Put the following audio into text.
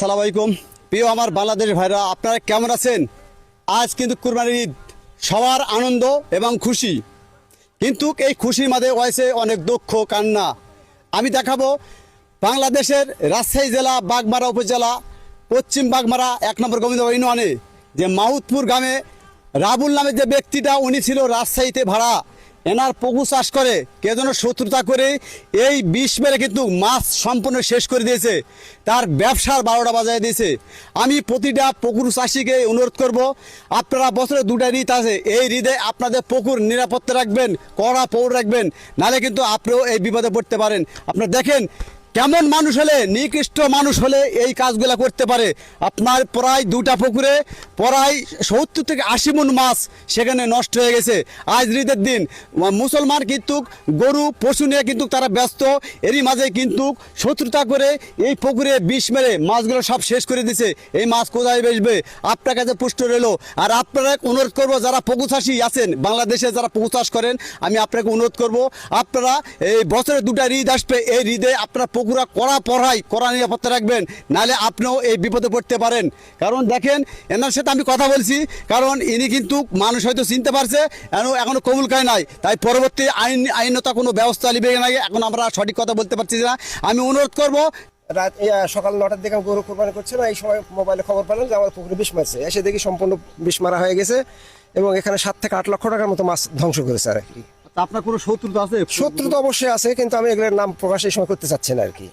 আসসালামু আলাইকুম প্রিয় আমার বাংলাদেশ ভাইরা, আপনারা কেমন আছেন? আজ কিন্তু কুরবানির ঈদ, সবার আনন্দ এবং খুশি, কিন্তু এই খুশির মাঝে রয়েছে অনেক দুঃখ কান্না। আমি দেখাবো বাংলাদেশের রাজশাহী জেলা বাগমারা উপজেলা পশ্চিম বাগমারা 1 নম্বর গোবিন্দবাড়ি ইউনিয়নে যে মাহুতপুর গ্রামে রাবুল নামে যে ব্যক্তিটা, উনি ছিল রাজশাহীতে ভাড়া, এনার পুকুর চাষ করে কে যেন শত্রুতা করে এই বিষ মেরে কিন্তু মাছ সম্পূর্ণ শেষ করে দিয়েছে, তার ব্যবসার 12টা বাজায় দিয়েছে। আমি প্রতিটা পুকুর চাষিকে অনুরোধ করব, আপনারা বছরে 2টা ঈদ আছে, এই ঈদে আপনাদের পুকুর নিরাপত্তা রাখবেন, কড়া পৌর রাখবেন, নাহলে কিন্তু আপনিও এই বিপদে পড়তে পারেন। আপনারা দেখেন কেমন মানুষ হলে, নিকৃষ্ট মানুষ হলে এই কাজগুলো করতে পারে। আপনার প্রায় 2টা পুকুরে প্রায় 70 থেকে 80 মণ মাছ সেখানে নষ্ট হয়ে গেছে। আজ ঈদের দিন মুসলমান কিন্তু গরু পশু নিয়ে কিন্তু তারা ব্যস্ত, এরই মাঝে কিন্তু শত্রুতা করে এই পুকুরে বিষ মেরে মাছগুলো সব শেষ করে দিছে। এই মাছ কোথায় বেচবে? আপনার কাছে পুষ্ট রইল। আর আপনারা অনুরোধ করবো, যারা পুকুর চাষি আছেন বাংলাদেশে, যারা পুকুর চাষ করেন, আমি আপনাকে অনুরোধ করব, আপনারা এই বছরে 2টা ঈদ আসবে, এই ঈদে আপনারা পুকুরা কড়া নিরাপত্তা রাখবেন, নাহলে আপনিও এই বিপদে পড়তে পারেন। কারণ দেখেন, এনার সাথে আমি কথা বলছি, কারণ ইনি কিন্তু মানুষ হয়তো চিনতে পারছে, এখনো কবুল খায় নাই, তাই পরবর্তী আইনতা কোনো ব্যবস্থা নিবে নাই। এখন আমরা সঠিক কথা বলতে পারছি না। আমি অনুরোধ করব, রাত সকাল 9টার দিকে আমি গরু কোরবানি করছি না, এই সময় মোবাইলে খবর পেলাম যে আমার পুকুরে বিষ মারছে। এসে দেখি সম্পূর্ণ বিষ মারা হয়ে গেছে এবং এখানে 7 থেকে 8 লক্ষ টাকার মতো মাছ ধ্বংস করেছে। আর কি আপনার কোনো শত্রুতা আছে? শত্রু তো অবশ্যই আছে, কিন্তু আমি এগুলোর নাম প্রকাশ এই সময় করতে চাচ্ছি না আর কি।